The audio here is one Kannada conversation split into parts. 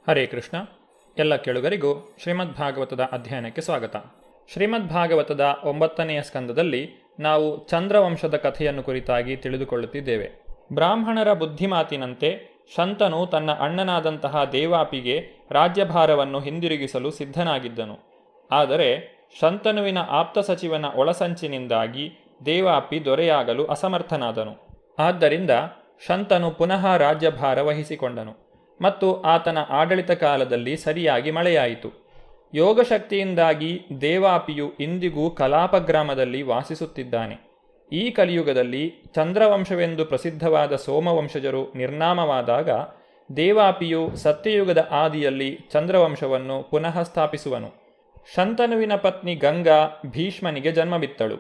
ಹರೇ ಕೃಷ್ಣ. ಎಲ್ಲ ಕೇಳುಗರಿಗೂ ಶ್ರೀಮದ್ಭಾಗವತದ ಅಧ್ಯಯನಕ್ಕೆ ಸ್ವಾಗತ. ಶ್ರೀಮದ್ಭಾಗವತದ 9ನೆಯ ಸ್ಕಂದದಲ್ಲಿ ನಾವು ಚಂದ್ರವಂಶದ ಕಥೆಯನ್ನು ಕುರಿತಾಗಿ ತಿಳಿದುಕೊಳ್ಳುತ್ತಿದ್ದೇವೆ. ಬ್ರಾಹ್ಮಣರ ಬುದ್ಧಿಮಾತಿನಂತೆ ಶಂತನು ತನ್ನ ಅಣ್ಣನಾದಂತಹ ದೇವಾಪಿಗೆ ರಾಜ್ಯಭಾರವನ್ನು ಹಿಂದಿರುಗಿಸಲು ಸಿದ್ಧನಾಗಿದ್ದನು. ಆದರೆ ಶಂತನುವಿನ ಆಪ್ತ ಸಚಿವನ ಒಳಸಂಚಿನಿಂದಾಗಿ ದೇವಾಪಿ ದೊರೆಯಾಗಲು ಅಸಮರ್ಥನಾದನು. ಆದ್ದರಿಂದ ಶಂತನು ಪುನಃ ರಾಜ್ಯಭಾರ ವಹಿಸಿಕೊಂಡನು ಮತ್ತು ಆತನ ಆಡಳಿತ ಕಾಲದಲ್ಲಿ ಸರಿಯಾಗಿ ಮಳೆಯಾಯಿತು. ಯೋಗಶಕ್ತಿಯಿಂದಾಗಿ ದೇವಾಪಿಯು ಇಂದಿಗೂ ಕಲಾಪ ಗ್ರಾಮದಲ್ಲಿ ವಾಸಿಸುತ್ತಿದ್ದಾನೆ. ಈ ಕಲಿಯುಗದಲ್ಲಿ ಚಂದ್ರವಂಶವೆಂದು ಪ್ರಸಿದ್ಧವಾದ ಸೋಮವಂಶಜರು ನಿರ್ನಾಮವಾದಾಗ ದೇವಾಪಿಯು ಸತ್ಯಯುಗದ ಆದಿಯಲ್ಲಿ ಚಂದ್ರವಂಶವನ್ನು ಪುನಃ ಸ್ಥಾಪಿಸುವನು. ಶಂತನುವಿನ ಪತ್ನಿ ಗಂಗಾ ಭೀಷ್ಮನಿಗೆ ಜನ್ಮಬಿತ್ತಳು.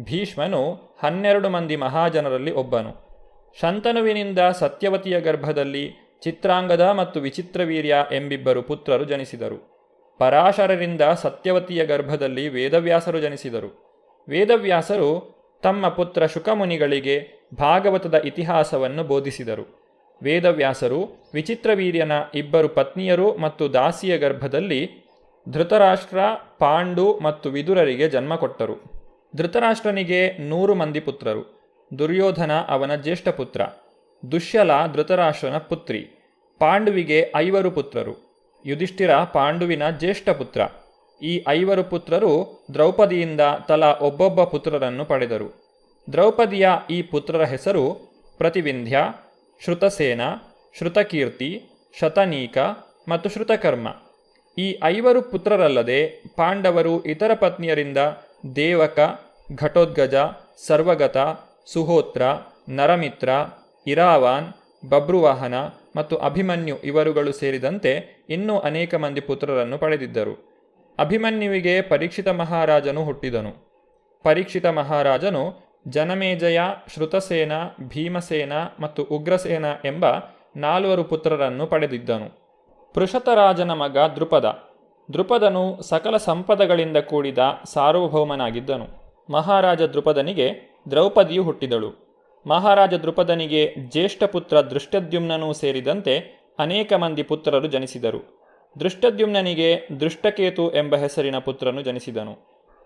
ಭೀಷ್ಮನು 12 ಮಂದಿ ಮಹಾಜನರಲ್ಲಿ ಒಬ್ಬನು. ಶಂತನುವಿನಿಂದ ಸತ್ಯವತಿಯ ಗರ್ಭದಲ್ಲಿ ಚಿತ್ರಾಂಗದ ಮತ್ತು ವಿಚಿತ್ರವೀರ್ಯ ಎಂಬಿಬ್ಬರು ಪುತ್ರರು ಜನಿಸಿದರು. ಪರಾಶರರಿಂದ ಸತ್ಯವತಿಯ ಗರ್ಭದಲ್ಲಿ ವೇದವ್ಯಾಸರು ಜನಿಸಿದರು. ವೇದವ್ಯಾಸರು ತಮ್ಮ ಪುತ್ರ ಶುಕಮುನಿಗಳಿಗೆ ಭಾಗವತದ ಇತಿಹಾಸವನ್ನು ಬೋಧಿಸಿದರು. ವೇದವ್ಯಾಸರು ವಿಚಿತ್ರವೀರ್ಯನ 2 ಪತ್ನಿಯರು ಮತ್ತು ದಾಸಿಯ ಗರ್ಭದಲ್ಲಿ ಧೃತರಾಷ್ಟ್ರ, ಪಾಂಡು ಮತ್ತು ವಿದುರರಿಗೆ ಜನ್ಮ ಕೊಟ್ಟರು. ಧೃತರಾಷ್ಟ್ರನಿಗೆ 100 ಮಂದಿ ಪುತ್ರರು. ದುರ್ಯೋಧನ ಅವನ ಜ್ಯೇಷ್ಠ ಪುತ್ರ. ದುಶ್ಯಲ ಧೃತರಾಷ್ಟ್ರನ ಪುತ್ರಿ. ಪಾಂಡುವಿಗೆ 5 ಪುತ್ರರು. ಯುಧಿಷ್ಠಿರ ಪಾಂಡುವಿನ ಜ್ಯೇಷ್ಠ ಪುತ್ರ. ಈ 5 ಪುತ್ರರು ದ್ರೌಪದಿಯಿಂದ ತಲಾ ಒಬ್ಬೊಬ್ಬ ಪುತ್ರರನ್ನು ಪಡೆದರು. ದ್ರೌಪದಿಯ ಈ ಪುತ್ರರ ಹೆಸರು ಪ್ರತಿವಿಂಧ್ಯ, ಶ್ರುತಸೇನ, ಶ್ರುತಕೀರ್ತಿ, ಶತನೀಕ ಮತ್ತು ಶ್ರುತಕರ್ಮ. ಈ 5 ಪುತ್ರರಲ್ಲದೆ ಪಾಂಡವರು ಇತರ ಪತ್ನಿಯರಿಂದ ದೇವಕ, ಘಟೋದ್ಗಜ, ಸರ್ವಗತ, ಸುಹೋತ್ರ, ನರಮಿತ್ರ, ಇರಾವಾನ್, ಬಭ್ರುವಾಹನ ಮತ್ತು ಅಭಿಮನ್ಯು ಇವರುಗಳು ಸೇರಿದಂತೆ ಇನ್ನೂ ಅನೇಕ ಮಂದಿ ಪುತ್ರರನ್ನು ಪಡೆದಿದ್ದರು. ಅಭಿಮನ್ಯುವಿಗೆ ಪರೀಕ್ಷಿತ ಮಹಾರಾಜನು ಹುಟ್ಟಿದನು. ಪರೀಕ್ಷಿತ ಮಹಾರಾಜನು ಜನಮೇಜಯ, ಶ್ರುತಸೇನ, ಭೀಮಸೇನ ಮತ್ತು ಉಗ್ರಸೇನ ಎಂಬ 4 ಪುತ್ರರನ್ನು ಪಡೆದಿದ್ದನು. ಪೃಷತರಾಜನ ಮಗ ದೃಪದ. ದೃಪದನು ಸಕಲ ಸಂಪದಗಳಿಂದ ಕೂಡಿದ ಸಾರ್ವಭೌಮನಾಗಿದ್ದನು. ಮಹಾರಾಜ ದೃಪದನಿಗೆ ದ್ರೌಪದಿಯು ಹುಟ್ಟಿದಳು. ಮಹಾರಾಜ ದೃಪದನಿಗೆ ಜ್ಯೇಷ್ಠ ಪುತ್ರ ದೃಷ್ಟದ್ಯುಮ್ನನೂ ಸೇರಿದಂತೆ ಅನೇಕ ಮಂದಿ ಪುತ್ರರು ಜನಿಸಿದರು. ದೃಷ್ಟದ್ಯುಮ್ನನಿಗೆ ದೃಷ್ಟಕೇತು ಎಂಬ ಹೆಸರಿನ ಪುತ್ರನು ಜನಿಸಿದನು.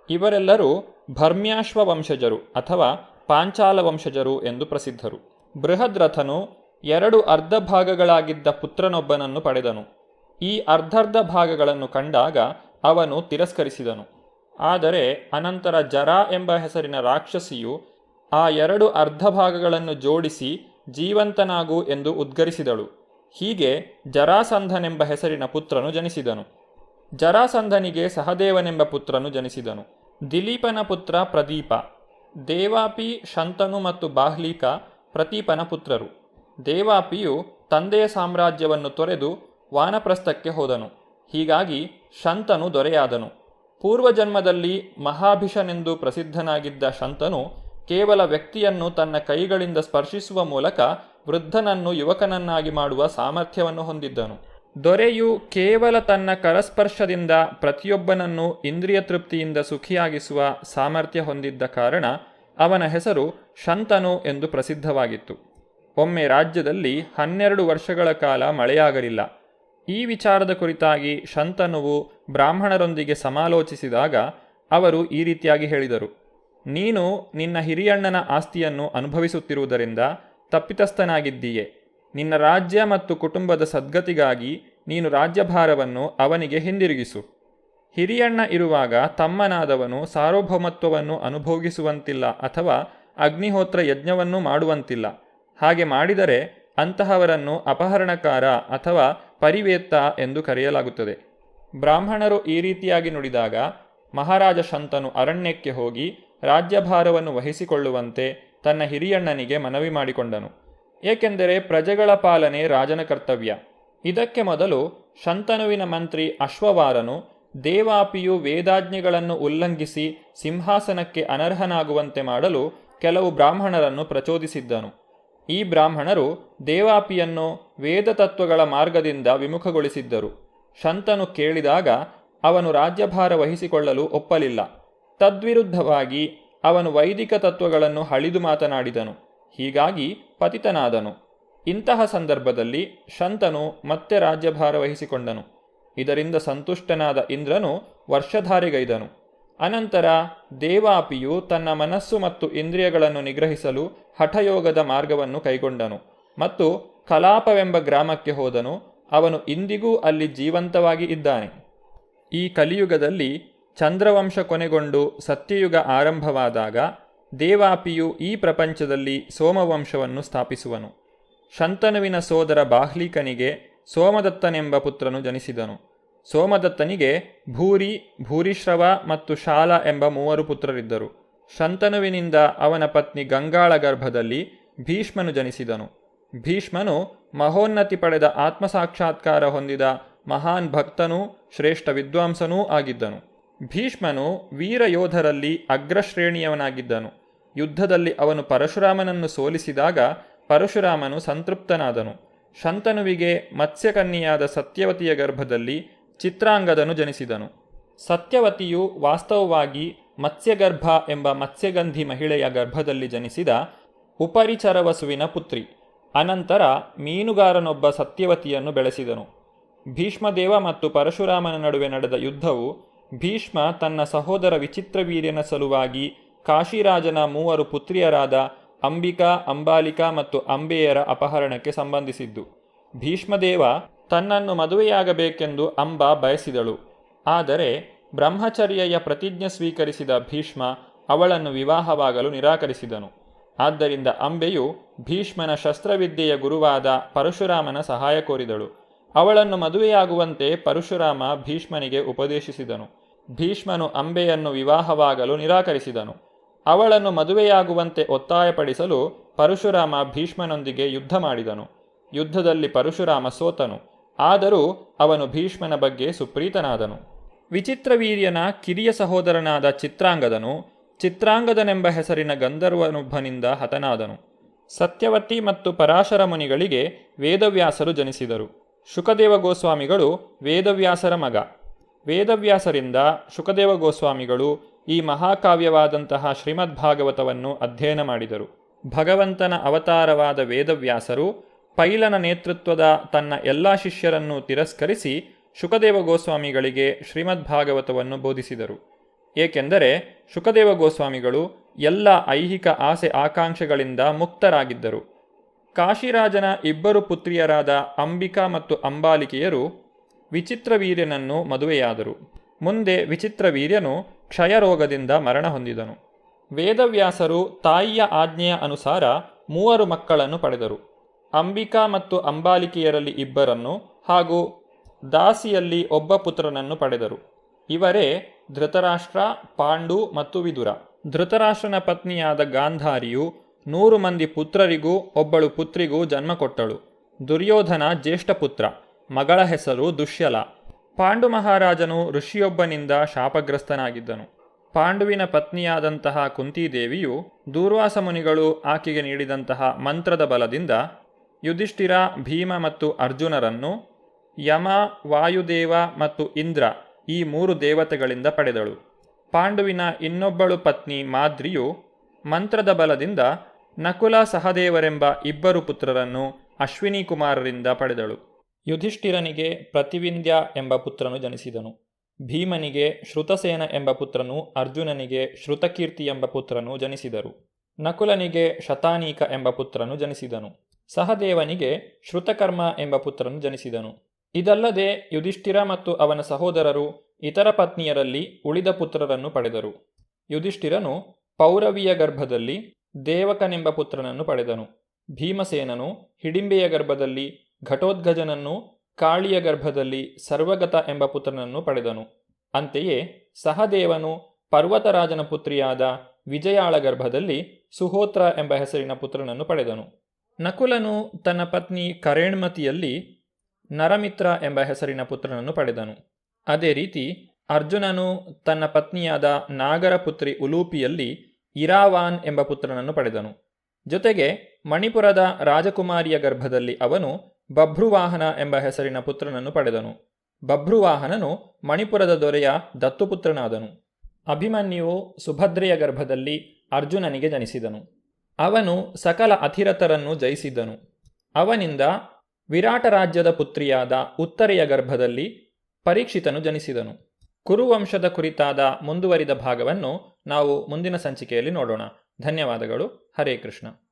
ಇವರೆಲ್ಲರೂ ಭರ್ಮ್ಯಾಶ್ವ ವಂಶಜರು ಅಥವಾ ಪಾಂಚಾಲ ವಂಶಜರು ಎಂದು ಪ್ರಸಿದ್ಧರು. ಬೃಹದ್ರಥನು 2 ಅರ್ಧ ಭಾಗಗಳಾಗಿದ್ದ ಪುತ್ರನೊಬ್ಬನನ್ನು ಪಡೆದನು. ಈ ಅರ್ಧರ್ಧ ಭಾಗಗಳನ್ನು ಕಂಡಾಗ ಅವನು ತಿರಸ್ಕರಿಸಿದನು. ಆದರೆ ಅನಂತರ ಜರಾ ಎಂಬ ಹೆಸರಿನ ರಾಕ್ಷಸಿಯು ಆ 2 ಅರ್ಧ ಭಾಗಗಳನ್ನು ಜೋಡಿಸಿ ಜೀವಂತನಾಗು ಎಂದು ಉದ್ಗರಿಸಿದಳು. ಹೀಗೆ ಜರಾಸಂಧನೆಂಬ ಹೆಸರಿನ ಪುತ್ರನು ಜನಿಸಿದನು. ಜರಾಸಂಧನಿಗೆ ಸಹದೇವನೆಂಬ ಪುತ್ರನು ಜನಿಸಿದನು. ದಿಲೀಪನ ಪುತ್ರ ಪ್ರದೀಪ. ದೇವಾಪಿ, ಶಂತನು ಮತ್ತು ಬಾಹ್ಲೀಕ ಪ್ರತೀಪನ ಪುತ್ರರು. ದೇವಾಪಿಯು ತಂದೆಯ ಸಾಮ್ರಾಜ್ಯವನ್ನು ತೊರೆದು ವಾನಪ್ರಸ್ಥಕ್ಕೆ ಹೋದನು. ಹೀಗಾಗಿ ಶಂತನು ದೊರೆಯಾದನು. ಪೂರ್ವಜನ್ಮದಲ್ಲಿ ಮಹಾಭಿಷನೆಂದು ಪ್ರಸಿದ್ಧನಾಗಿದ್ದ ಶಂತನು ಕೇವಲ ವ್ಯಕ್ತಿಯನ್ನು ತನ್ನ ಕೈಗಳಿಂದ ಸ್ಪರ್ಶಿಸುವ ಮೂಲಕ ವೃದ್ಧನನ್ನು ಯುವಕನನ್ನಾಗಿ ಮಾಡುವ ಸಾಮರ್ಥ್ಯವನ್ನು ಹೊಂದಿದ್ದನು. ದೊರೆಯು ಕೇವಲ ತನ್ನ ಕರಸ್ಪರ್ಶದಿಂದ ಪ್ರತಿಯೊಬ್ಬನನ್ನು ಇಂದ್ರಿಯ ತೃಪ್ತಿಯಿಂದ ಸುಖಿಯಾಗಿಸುವ ಸಾಮರ್ಥ್ಯ ಹೊಂದಿದ್ದ ಕಾರಣ ಅವನ ಹೆಸರು ಶಂತನು ಎಂದು ಪ್ರಸಿದ್ಧವಾಗಿತ್ತು. ಒಮ್ಮೆ ರಾಜ್ಯದಲ್ಲಿ 12 ವರ್ಷಗಳ ಕಾಲ ಮಳೆಯಾಗಲಿಲ್ಲ. ಈ ವಿಚಾರದ ಕುರಿತಾಗಿ ಶಂತನುವು ಬ್ರಾಹ್ಮಣರೊಂದಿಗೆ ಸಮಾಲೋಚಿಸಿದಾಗ ಅವರು ಈ ರೀತಿಯಾಗಿ ಹೇಳಿದರು: ನೀನು ನಿನ್ನ ಹಿರಿಯಣ್ಣನ ಆಸ್ತಿಯನ್ನು ಅನುಭವಿಸುತ್ತಿರುವುದರಿಂದ ತಪ್ಪಿತಸ್ಥನಾಗಿದ್ದೀಯೆ. ನಿನ್ನ ರಾಜ್ಯ ಮತ್ತು ಕುಟುಂಬದ ಸದ್ಗತಿಗಾಗಿ ನೀನು ರಾಜ್ಯಭಾರವನ್ನು ಅವನಿಗೆ ಹಿಂದಿರುಗಿಸು. ಹಿರಿಯಣ್ಣ ಇರುವಾಗ ತಮ್ಮನಾದವನು ಸಾರ್ವಭೌಮತ್ವವನ್ನು ಅನುಭೋಗಿಸುವಂತಿಲ್ಲ ಅಥವಾ ಅಗ್ನಿಹೋತ್ರ ಯಜ್ಞವನ್ನು ಮಾಡುವಂತಿಲ್ಲ. ಹಾಗೆ ಮಾಡಿದರೆ ಅಂತಹವರನ್ನು ಅಪಹರಣಕಾರ ಅಥವಾ ಪರಿವೇತ್ತ ಎಂದು ಕರೆಯಲಾಗುತ್ತದೆ. ಬ್ರಾಹ್ಮಣರು ಈ ರೀತಿಯಾಗಿ ನುಡಿದಾಗ ಮಹಾರಾಜ ಶಂತನು ಅರಣ್ಯಕ್ಕೆ ಹೋಗಿ ರಾಜ್ಯಭಾರವನ್ನು ವಹಿಸಿಕೊಳ್ಳುವಂತೆ ತನ್ನ ಹಿರಿಯಣ್ಣನಿಗೆ ಮನವಿ ಮಾಡಿಕೊಂಡನು. ಏಕೆಂದರೆ ಪ್ರಜೆಗಳ ಪಾಲನೆ ರಾಜನ ಕರ್ತವ್ಯ. ಇದಕ್ಕೆ ಮೊದಲು ಶಂತನುವಿನ ಮಂತ್ರಿ ಅಶ್ವವಾರನು ದೇವಾಪಿಯು ವೇದಾಜ್ಞೆಗಳನ್ನು ಉಲ್ಲಂಘಿಸಿ ಸಿಂಹಾಸನಕ್ಕೆ ಅನರ್ಹನಾಗುವಂತೆ ಮಾಡಲು ಕೆಲವು ಬ್ರಾಹ್ಮಣರನ್ನು ಪ್ರಚೋದಿಸಿದ್ದನು. ಈ ಬ್ರಾಹ್ಮಣರು ದೇವಾಪಿಯನ್ನು ವೇದ ತತ್ವಗಳ ಮಾರ್ಗದಿಂದ ವಿಮುಖಗೊಳಿಸಿದ್ದರು. ಶಂತನು ಕೇಳಿದಾಗ ಅವನು ರಾಜ್ಯಭಾರ ವಹಿಸಿಕೊಳ್ಳಲು ಒಪ್ಪಲಿಲ್ಲ. ತದ್ವಿರುದ್ಧವಾಗಿ ಅವನು ವೈದಿಕ ತತ್ವಗಳನ್ನು ಹಳಿದು ಮಾತನಾಡಿದನು. ಹೀಗಾಗಿ ಪತಿತನಾದನು. ಇಂತಹ ಸಂದರ್ಭದಲ್ಲಿ ಶಂತನು ಮತ್ತೆ ರಾಜ್ಯಭಾರ ವಹಿಸಿಕೊಂಡನು. ಇದರಿಂದ ಸಂತುಷ್ಟನಾದ ಇಂದ್ರನು ವರ್ಷಧಾರಿಗೈದನು. ಅನಂತರ ದೇವಾಪಿಯು ತನ್ನ ಮನಸ್ಸು ಮತ್ತು ಇಂದ್ರಿಯಗಳನ್ನು ನಿಗ್ರಹಿಸಲು ಹಠಯೋಗದ ಮಾರ್ಗವನ್ನು ಕೈಗೊಂಡನು ಮತ್ತು ಕಲಾಪವೆಂಬ ಗ್ರಾಮಕ್ಕೆ ಹೋದನು. ಅವನು ಇಂದಿಗೂ ಅಲ್ಲಿ ಜೀವಂತವಾಗಿ ಇದ್ದಾನೆ. ಈ ಕಲಿಯುಗದಲ್ಲಿ ಚಂದ್ರವಂಶ ಕೊನೆಗೊಂಡು ಸತ್ಯಯುಗ ಆರಂಭವಾದಾಗ ದೇವಾಪಿಯು ಈ ಪ್ರಪಂಚದಲ್ಲಿ ಸೋಮವಂಶವನ್ನು ಸ್ಥಾಪಿಸುವನು. ಶಂತನುವಿನ ಸೋದರ ಬಾಹ್ಲಿಕನಿಗೆ ಸೋಮದತ್ತನೆಂಬ ಪುತ್ರನು ಜನಿಸಿದನು. ಸೋಮದತ್ತನಿಗೆ ಭೂರಿ, ಭೂರಿಶ್ರವ ಮತ್ತು ಶಾಲ ಎಂಬ 3 ಪುತ್ರರಿದ್ದರು. ಶಂತನುವಿನಿಂದ ಅವನ ಪತ್ನಿ ಗಂಗಾಳ ಗರ್ಭದಲ್ಲಿ ಭೀಷ್ಮನು ಜನಿಸಿದನು. ಭೀಷ್ಮನು ಮಹೋನ್ನತಿ ಪಡೆದ ಆತ್ಮಸಾಕ್ಷಾತ್ಕಾರ ಹೊಂದಿದ ಮಹಾನ್ ಭಕ್ತನೂ ಶ್ರೇಷ್ಠ ವಿದ್ವಾಂಸನೂ ಆಗಿದ್ದನು. ಭೀಷ್ಮನು ವೀರ ಯೋಧರಲ್ಲಿ ಅಗ್ರಶ್ರೇಣಿಯವನಾಗಿದ್ದನು. ಯುದ್ಧದಲ್ಲಿ ಅವನು ಪರಶುರಾಮನನ್ನು ಸೋಲಿಸಿದಾಗ ಪರಶುರಾಮನು ಸಂತೃಪ್ತನಾದನು. ಶಂತನುವಿಗೆ ಮತ್ಸ್ಯಕನ್ಯೆಯಾದ ಸತ್ಯವತಿಯ ಗರ್ಭದಲ್ಲಿ ಚಿತ್ರಾಂಗದನು ಜನಿಸಿದನು. ಸತ್ಯವತಿಯು ವಾಸ್ತವವಾಗಿ ಮತ್ಸ್ಯಗರ್ಭ ಎಂಬ ಮತ್ಸ್ಯಗಂಧಿ ಮಹಿಳೆಯ ಗರ್ಭದಲ್ಲಿ ಜನಿಸಿದ ಉಪರಿಚರವಸುವಿನ ಪುತ್ರಿ. ಅನಂತರ ಮೀನುಗಾರನೊಬ್ಬ ಸತ್ಯವತಿಯನ್ನು ಬೆಳೆಸಿದನು. ಭೀಷ್ಮದೇವ ಮತ್ತು ಪರಶುರಾಮನ ನಡುವೆ ನಡೆದ ಯುದ್ಧವು ಭೀಷ್ಮ ತನ್ನ ಸಹೋದರ ವಿಚಿತ್ರವೀರ್ಯನ ಸಲುವಾಗಿ ಕಾಶಿರಾಜನ 3 ಪುತ್ರಿಯರಾದ ಅಂಬಿಕಾ, ಅಂಬಾಲಿಕಾ ಮತ್ತು ಅಂಬೆಯರ ಅಪಹರಣಕ್ಕೆ ಸಂಬಂಧಿಸಿದ್ದು. ಭೀಷ್ಮದೇವ ತನ್ನನ್ನು ಮದುವೆಯಾಗಬೇಕೆಂದು ಅಂಬಾ ಬಯಸಿದಳು. ಆದರೆ ಬ್ರಹ್ಮಚರ್ಯೆಯ ಪ್ರತಿಜ್ಞೆ ಸ್ವೀಕರಿಸಿದ ಭೀಷ್ಮ ಅವಳನ್ನು ವಿವಾಹವಾಗಲು ನಿರಾಕರಿಸಿದನು. ಆದ್ದರಿಂದ ಅಂಬೆಯು ಭೀಷ್ಮನ ಶಸ್ತ್ರವಿದ್ಯೆಯ ಗುರುವಾದ ಪರಶುರಾಮನ ಸಹಾಯ ಕೋರಿದಳು. ಅವಳನ್ನು ಮದುವೆಯಾಗುವಂತೆ ಪರಶುರಾಮ ಭೀಷ್ಮನಿಗೆ ಉಪದೇಶಿಸಿದನು. ಭೀಷ್ಮನು ಅಂಬೆಯನ್ನು ವಿವಾಹವಾಗಲು ನಿರಾಕರಿಸಿದನು. ಅವಳನ್ನು ಮದುವೆಯಾಗುವಂತೆ ಒತ್ತಾಯಪಡಿಸಲು ಪರಶುರಾಮ ಭೀಷ್ಮನೊಂದಿಗೆ ಯುದ್ಧ ಮಾಡಿದನು. ಯುದ್ಧದಲ್ಲಿ ಪರಶುರಾಮ ಸೋತನು. ಆದರೂ ಅವನು ಭೀಷ್ಮನ ಬಗ್ಗೆ ಸುಪ್ರೀತನಾದನು. ವಿಚಿತ್ರವೀರ್ಯನ ಕಿರಿಯ ಸಹೋದರನಾದ ಚಿತ್ರಾಂಗದನು ಚಿತ್ರಾಂಗದನೆಂಬ ಹೆಸರಿನ ಗಂಧರ್ವನೊಬ್ಬನಿಂದ ಹತನಾದನು. ಸತ್ಯವತಿ ಮತ್ತು ಪರಾಶರ ಮುನಿಗಳಿಗೆ ವೇದವ್ಯಾಸರು ಜನಿಸಿದರು. ಶುಕದೇವ ಗೋಸ್ವಾಮಿಗಳು ವೇದವ್ಯಾಸರ ಮಗ. ವೇದವ್ಯಾಸರಿಂದ ಶುಕದೇವ ಗೋಸ್ವಾಮಿಗಳು ಈ ಮಹಾಕಾವ್ಯವಾದಂತಹ ಶ್ರೀಮದ್ಭಾಗವತವನ್ನು ಅಧ್ಯಯನ ಮಾಡಿದರು. ಭಗವಂತನ ಅವತಾರವಾದ ವೇದವ್ಯಾಸರು ಪೈಲನ ನೇತೃತ್ವದ ತನ್ನ ಎಲ್ಲ ಶಿಷ್ಯರನ್ನು ತಿರಸ್ಕರಿಸಿ ಶುಕದೇವ ಗೋಸ್ವಾಮಿಗಳಿಗೆ ಶ್ರೀಮದ್ಭಾಗವತವನ್ನು ಬೋಧಿಸಿದರು. ಏಕೆಂದರೆ ಶುಕದೇವ ಗೋಸ್ವಾಮಿಗಳು ಎಲ್ಲ ಐಹಿಕ ಆಸೆ ಆಕಾಂಕ್ಷೆಗಳಿಂದ ಮುಕ್ತರಾಗಿದ್ದರು. ಕಾಶಿರಾಜನ 2 ಪುತ್ರಿಯರಾದ ಅಂಬಿಕಾ ಮತ್ತು ಅಂಬಾಲಿಕೆಯರು ವಿಚಿತ್ರವೀರ್ಯನನ್ನು ಮದುವೆಯಾದರು. ಮುಂದೆ ವಿಚಿತ್ರವೀರ್ಯನು ಕ್ಷಯರೋಗದಿಂದ ಮರಣ ಹೊಂದಿದನು. ವೇದವ್ಯಾಸರು ತಾಯಿಯ ಆಜ್ಞೆಯ ಅನುಸಾರ 3 ಮಕ್ಕಳನ್ನು ಪಡೆದರು. ಅಂಬಿಕಾ ಮತ್ತು ಅಂಬಾಲಿಕೆಯರಲ್ಲಿ 2 ಹಾಗೂ ದಾಸಿಯಲ್ಲಿ 1 ಪುತ್ರನನ್ನು ಪಡೆದರು. ಇವರೇ ಧೃತರಾಷ್ಟ್ರ, ಪಾಂಡು ಮತ್ತು ವಿದುರ. ಧೃತರಾಷ್ಟ್ರನ ಪತ್ನಿಯಾದ ಗಾಂಧಾರಿಯು 100 ಮಂದಿ ಪುತ್ರರಿಗೂ 1 ಪುತ್ರಿಗೂ ಜನ್ಮ ಕೊಟ್ಟಳು. ದುರ್ಯೋಧನ ಜ್ಯೇಷ್ಠ ಪುತ್ರ. ಮಗಳ ಹೆಸರು ದುಶ್ಯಲ. ಪಾಂಡು ಮಹಾರಾಜನು ಋಷಿಯೊಬ್ಬನಿಂದ ಶಾಪಗ್ರಸ್ತನಾಗಿದ್ದನು. ಪಾಂಡುವಿನ ಪತ್ನಿಯಾದಂತಹ ಕುಂತಿದೇವಿಯು ದೂರ್ವಾಸ ಮುನಿಗಳು ಆಕೆಗೆ ನೀಡಿದಂತಹ ಮಂತ್ರದ ಬಲದಿಂದ ಯುಧಿಷ್ಠಿರ, ಭೀಮ ಮತ್ತು ಅರ್ಜುನರನ್ನು ಯಮ, ವಾಯುದೇವ ಮತ್ತು ಇಂದ್ರ ಈ 3 ದೇವತೆಗಳಿಂದ ಪಡೆದಳು. ಪಾಂಡುವಿನ ಇನ್ನೊಬ್ಬಳು ಪತ್ನಿ ಮಾದ್ರಿಯು ಮಂತ್ರದ ಬಲದಿಂದ ನಕುಲ, ಸಹದೇವರೆಂಬ 2 ಪುತ್ರರನ್ನು ಅಶ್ವಿನಿ ಕುಮಾರರಿಂದ ಪಡೆದಳು. ಯುಧಿಷ್ಠಿರನಿಗೆ ಪ್ರತಿವಿಂಧ್ಯ ಎಂಬ ಪುತ್ರನು ಜನಿಸಿದನು. ಭೀಮನಿಗೆ ಶ್ರುತಸೇನ ಎಂಬ ಪುತ್ರನು, ಅರ್ಜುನನಿಗೆ ಶ್ರುತಕೀರ್ತಿ ಎಂಬ ಪುತ್ರನು ಜನಿಸಿದರು. ನಕುಲನಿಗೆ ಶತಾನೀಕ ಎಂಬ ಪುತ್ರನು ಜನಿಸಿದನು. ಸಹದೇವನಿಗೆ ಶ್ರುತಕರ್ಮ ಎಂಬ ಪುತ್ರನು ಜನಿಸಿದನು. ಇದಲ್ಲದೆ ಯುಧಿಷ್ಠಿರ ಮತ್ತು ಅವನ ಸಹೋದರರು ಇತರ ಪತ್ನಿಯರಲ್ಲಿ ಉಳಿದ ಪುತ್ರರನ್ನು ಪಡೆದರು. ಯುಧಿಷ್ಠಿರನು ಪೌರವಿಯ ಗರ್ಭದಲ್ಲಿ ದೇವಕನೆಂಬ ಪುತ್ರನನ್ನು ಪಡೆದನು. ಭೀಮಸೇನನು ಹಿಡಿಂಬೆಯ ಗರ್ಭದಲ್ಲಿ ಘಟೋದ್ಗಜನನ್ನು, ಕಾಳಿಯ ಗರ್ಭದಲ್ಲಿ ಸರ್ವಗತ ಎಂಬ ಪುತ್ರನನ್ನು ಪಡೆದನು. ಅಂತೆಯೇ ಸಹದೇವನು ಪರ್ವತರಾಜನ ಪುತ್ರಿಯಾದ ವಿಜಯಾಳ ಗರ್ಭದಲ್ಲಿ ಸುಹೋತ್ರ ಎಂಬ ಹೆಸರಿನ ಪುತ್ರನನ್ನು ಪಡೆದನು. ನಕುಲನು ತನ್ನ ಪತ್ನಿ ಕರೇಣ್ಮತಿಯಲ್ಲಿ ನರಮಿತ್ರ ಎಂಬ ಹೆಸರಿನ ಪುತ್ರನನ್ನು ಪಡೆದನು. ಅದೇ ರೀತಿ ಅರ್ಜುನನು ತನ್ನ ಪತ್ನಿಯಾದ ನಾಗರ ಪುತ್ರಿ ಉಲೂಪಿಯಲ್ಲಿ ಇರಾವಾನ್ ಎಂಬ ಪುತ್ರನನ್ನು ಪಡೆದನು. ಜೊತೆಗೆ ಮಣಿಪುರದ ರಾಜಕುಮಾರಿಯ ಗರ್ಭದಲ್ಲಿ ಅವನು ಬಭ್ರುವಾಹನ ಎಂಬ ಹೆಸರಿನ ಪುತ್ರನನ್ನು ಪಡೆದನು. ಬಭ್ರುವಾಹನನು ಮಣಿಪುರದ ದೊರೆಯ ದತ್ತುಪುತ್ರನಾದನು. ಅಭಿಮನ್ಯುವು ಸುಭದ್ರೆಯ ಗರ್ಭದಲ್ಲಿ ಅರ್ಜುನನಿಗೆ ಜನಿಸಿದನು. ಅವನು ಸಕಲ ಅಧಿರಥರನ್ನು ಜಯಿಸಿದ್ದನು. ಅವನಿಂದ ವಿರಾಟ ರಾಜ್ಯದ ಪುತ್ರಿಯಾದ ಉತ್ತರೆಯ ಗರ್ಭದಲ್ಲಿ ಪರೀಕ್ಷಿತನು ಜನಿಸಿದನು. ಕುರುವಂಶದ ಕುರಿತಾದ ಮುಂದುವರಿದ ಭಾಗವನ್ನು ನಾವು ಮುಂದಿನ ಸಂಚಿಕೆಯಲ್ಲಿ ನೋಡೋಣ. ಧನ್ಯವಾದಗಳು. ಹರೇ ಕೃಷ್ಣ.